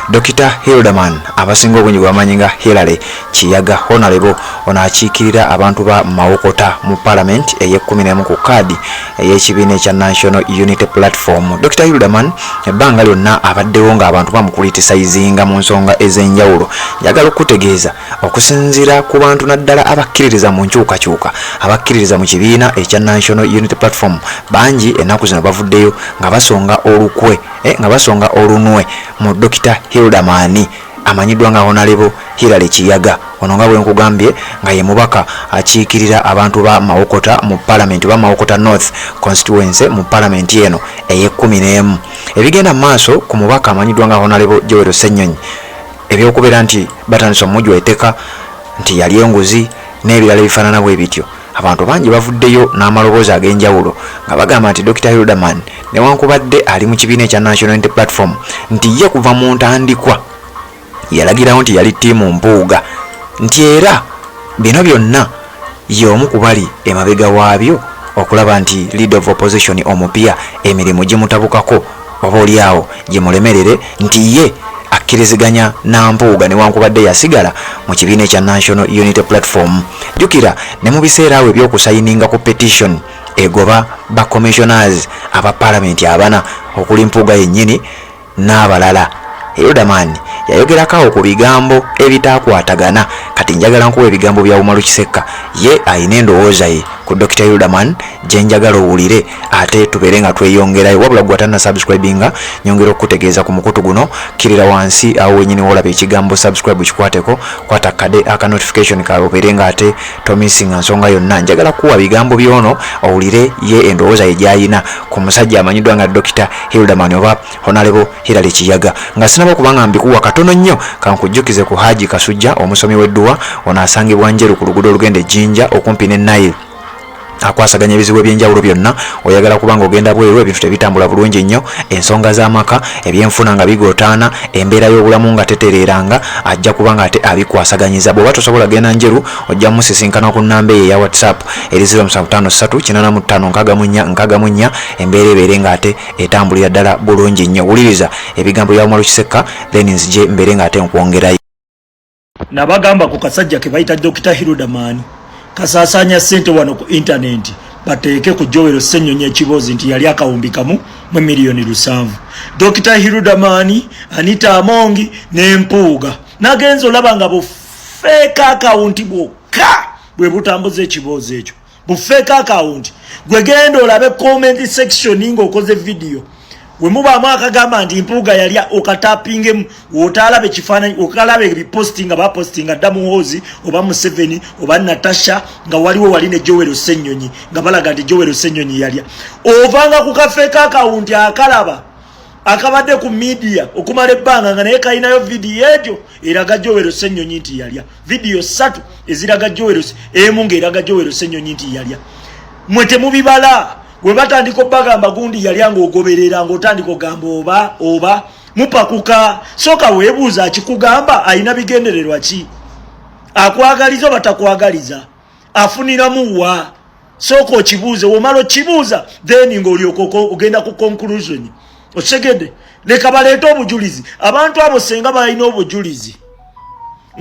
Dr. Hilderman abasinga obungi bwamanyinga Hillary Kiyaga Honorable ono akiikirira abantu ba Mawokota mu Parliament eye-11 ku kaadi ey'ekibiina ekya National Unity Platform. Dr. Hilderman ebbanga lyonna abaddewo ng'abantu bamukulitisayizinga mu nsonga ez'enjawulo. Njagala okutegeeza okusinziira ku bantu naddala abakkiririza mu nkyukakyuka abakkiririza mu kibiina ekya National Unity Platform bangi ennaku zino bavuddeyo nga basonga olukwe nga basonga olunwe mu Dr. Hilderman amanyiddwa nga Honorable Hillary Kiyaga. Ono nga bwe nkugambye nga ye mubaka akiikirira abantu ba Mawokota mu Parliament ba Mawokota North Constituency mu Parliament eno eye-11. Ebigenda maaso ku mubaka amanyiddwa nga Honorable Joel Ssenyonyi ebyokubeera nti batandise omujwa etteka nti yali enguzi n'ebirala ebifaanana bwe bityo. Abantu bangi bavuddeyo n'amaloboozi ag'enjawulo nga bagamba nti Dr. Hilderman newankubadde ali mu kibiina ekya National Unity Platform nti ye kuva mu ntandikwa yalagirawo nti yali ttiimu mpuuga nti era bino byonna ye omu ku bali emabega waabyo okulaba nti leader of opposition omupya emirimu gimutabukako oba oliawo gimulemerere nti ye akkiriziganya nampuuga newankubadde yasigala mu kibiina ekya National Unity Platform. Jukira ne mu biseera awo ebyokusayininga ku petition egoba ba commissioners aba Parliament abana okuli mpuuga yennyini n'abalala. Hilderman yayogerako ku bigambo ebitaakwatagana kati njagala nkuwa ebigambo bya Umaru Kisekka ye ayina endowooza ye ku Dr. Hilderman gye njagala owulire ate tubeere nga tweyongerayo wabula gwe atanna subscribinga nyongera okutegeeza ku mukutu guno kirira wansi awo wenyini wolaba ekigambo subscribe kikwateko kwata kade aka notification kawe obeere nga ate tomisinga nsonga yonna. Njagala kuwa bigambo byono owulire ye endowooza ye gy'ayina ku musajja amanyiddwa nga Dr. Hilderman oba Honorable Hillary Kiyaga. Nga sinaba kubanga mbikuwa katono nnyo kankujjukize ku Haji Kasujja omusomi w'edduwa ono asangibwa Njeru ku luguudo olugenda Jinja okumpi ne Nile akwasaganya ebizibu ebyenjawulo byonna. Oyagala kubanga ogenda bweru ebintu tebitambula bulungi nnyo, ensonga z'amaka ebyenfuna nga bigootaana, embeera y'obulamu nga tetereeranga, ajja kubanga ate abikwasaganyiza. Bw'oba tosobola genda Njeru ojja musisinkana ku nnamba eya WhatsApp eri 0753 embeera ebeere nga ate etambulira ddala bulungi nnyo. Wuliriza ebigambo bya Umaru Kisekka then nzije mbeere nga ate nkwongerayo. Nabagamba ku kasajja ke bayita Dr. Hilderman kasasanya sente wano ku internet bateeke ku Joel Ssenyonyi ekiboozi nti yali akawumbi kamu mu miliyoni 7. Dr. Hilderman Anita Amongi n'empuuga nagenzo labanga bu fake account bwokka bwe butambuza ekiboozi ekyo bu fake account gwe genda olabe comment section ng'okoze video we mubaamu akagamba nti mpuuga yali okatapingemu wotalabe kifaananyi okalabe ebipostinga bapostinga Damu Hozi oba Museveni oba Natasha nga waliwo wali ne Joel Ssenyonyi nga balaga nti Joel Ssenyonyi yalya ovanga ku kafeeka akawunti akalaba akabadde ku media okumala ebbanga nga naye kalinayo video egyo eraga Joel Ssenyonyi nti yalya video 3 eziraga Joel emu ng'eraga Joel Ssenyonyi nti yalya. Mwe temubibala we batandika bagamba gundi yali angogoberera ng'otandika gamba oba mupakuka soka weebuuza akikugamba ayina bigendererwa ki akwagaliza batakwagaliza afuniramu wa soko kibuuze omalo kibuuza then ng'olyoko ogenda ku conclusion osegede leka baleeta obujulizi abantu abo senga balina obujulizi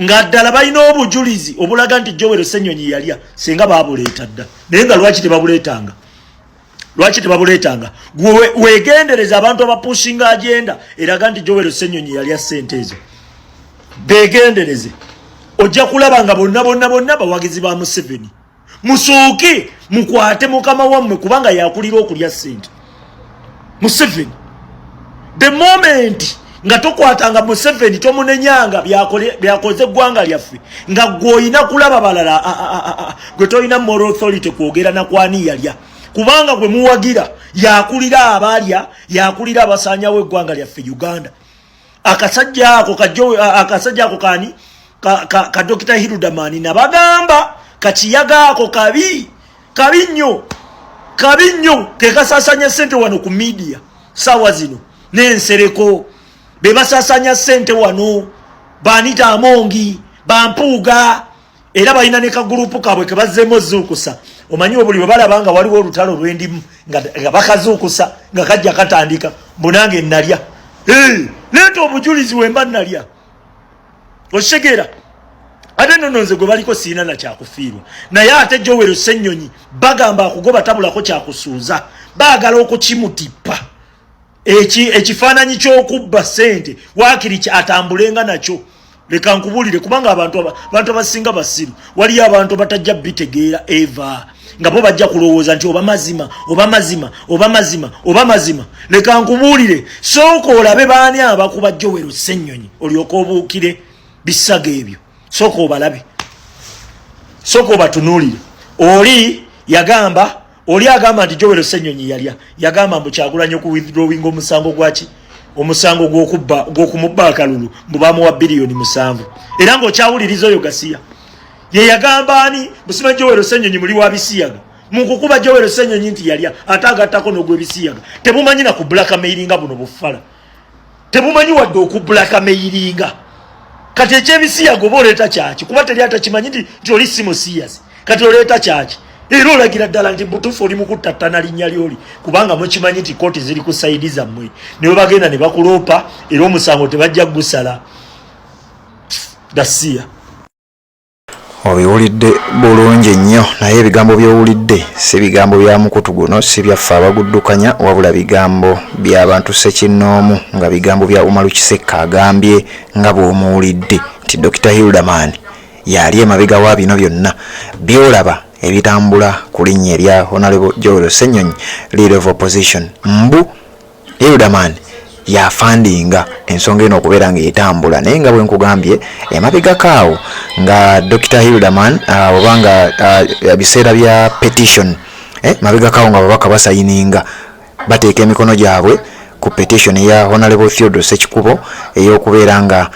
nga ddala balina obujulizi obulaga nti Joel Ssenyonyi yalya senga baabuleeta dda naye nga lwaki tebabuleetanga wegendereza abantu abapushinga agenda eraga nti Joel Ssenyonyi yalya sente ezo begendereze ojja kulaba nga bonna bawagizi ba Museveni musooke mukwate mukama wammwe kubanga yakulira okulya sente Museveni the moment nga tokwatanga Museveni tomunenyanga byakoze eggwanga lyaffe nga gwoyina kulaba balala gwe toyina moral authority kwogera nakwani yalya kubanga gwe muwagira yakulira abalya yakulira abasanyawo eggwanga lyaffe Uganda. Akasajja ako kani ka Dr. Hilderman nabagamba kakiyaga ako kabi nnyo ke kasasanya sente wano ku media sawa zino n'ensereko be basasanya sente wano Anita Amongi bampuuga era balina ne ka group kabwe ke bazzeemo zuukusa. Omanyi buli bwe balabanga waliwo olutalo lwendimu nga bakazuukusa nga kajja katandika mbunange nalya leeta obujulizi wemba nalya oshegera ate nno nze gwe baliko siina na kyakufiirwa naye ate Joel Ssenyonyi bagamba akugoba tabulako kyakusuuza baagala okukimutippa ekifaananyi ky'okubba ssente waakiri atambulenga nakyo leka nkubulire kubanga abantu abasinga basiru waliyo abantu batajja bitegeera eva nga bo bajja kulowooza nti oba mazima leka nkubulire sooka olabe baani abakuba Joel Ssenyonyi olyoka obuukire bisaga ebyo sooka obalabe sooka obatunuulire oli agamba nti Joel Ssenyonyi yagamba mbu Kyagulanyi okuwithdrawinga omusango gwaki omusango gw'okumubba akalulu mbu bamuwa biliyoni 7 era ng'okyawuliriza oyo Gasiya ye yagamba ani musima Joel Ssenyonyi muli wa bisiyaga munkukuba Joel Ssenyonyi nti yalya ate agattako n'ogw'ebisiyaga temumanyi na ku blackmailinga buno bufala temumanyi wadde okublackmailinga kati ekyebisiyaga oba oleeta kyaki kuba teri atakimanyi nti oli si musiyasi kati oleeta kyaki era olagira ddala nti butuufu oli mukuttattana linnya lyoli kubanga mukimanyi nti kooti ziri ku sayidi zammwe ne bagenda ne bakuloopa era omusango tebajja gusala Gasiya obiwulidde bulungi nnyo naye ebigambo by'owulidde si bigambo bya mukutu guno si byaffe abaguddukanya wabula bigambo by'abantu ssekinnoomu nga bigambo bya Umaru Kisekka agambye nga bw'omuwulidde nti Dr. Hilderman yali emabega wa bino byonna byolaba ebitambula ku linnya erya Honorable Joel Ssenyonyi Leader of Opposition mbu Hilderman yafandinga ensonga eno okubeera nga etambula naye nga bwe nkugambye emabega kaawo nga Dr. Hilderman obanga biseera bya petition mabega kaawo nga babaka basayininga bateeka emikono gyabwe ku petition ya Honorable Theodore Ssekikubo ey'okubeera nga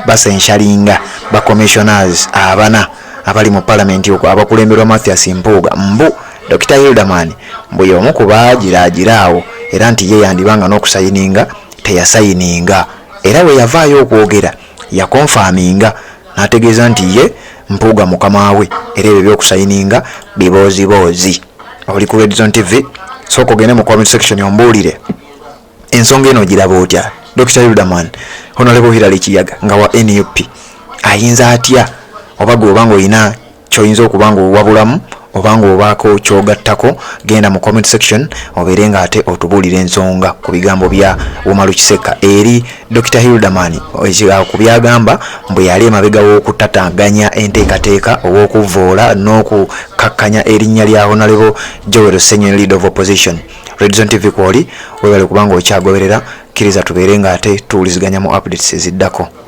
basenshalinga ba commissioners abana abali mu parliament okwo abakulemberwa Mathias Mpuuga mbu Dr. Hilderman mbu y'omu ku baagiraawo era nti ye yandibanga n'okusayininga teyasayininga era we yavaayo okwogera yakonfaminga n'ategeeza nti ye Mpuuga mukama we era ebyo by'okusayininga biboozi oli ku Red Zone TV sooka ogende mu comment section ombuulire ensonga eno giraba otya Dr. Hilderman Honorable Hilary Kiyaga nga wa NUP ayinza atya oba gwe obanga olina kyoyinza okuba nga owabulamu obanga obaako kyogattako genda mu comment section obeere nga ate otubuulira ensonga ku bigambo bya Umaru Kisekka eri Dr. Hilderman ku byagamba mbu yali emabega w'okutataganya enteekateeka ow'okuvoola n'okukakkanya erinnya lya Honorable Joel Ssenyonyi Leader of Opposition. Red Zone TV kwoli webale kubanga okyagoberera kkiriza tubeere nga ate tuwuliziganya mu updates eziddako.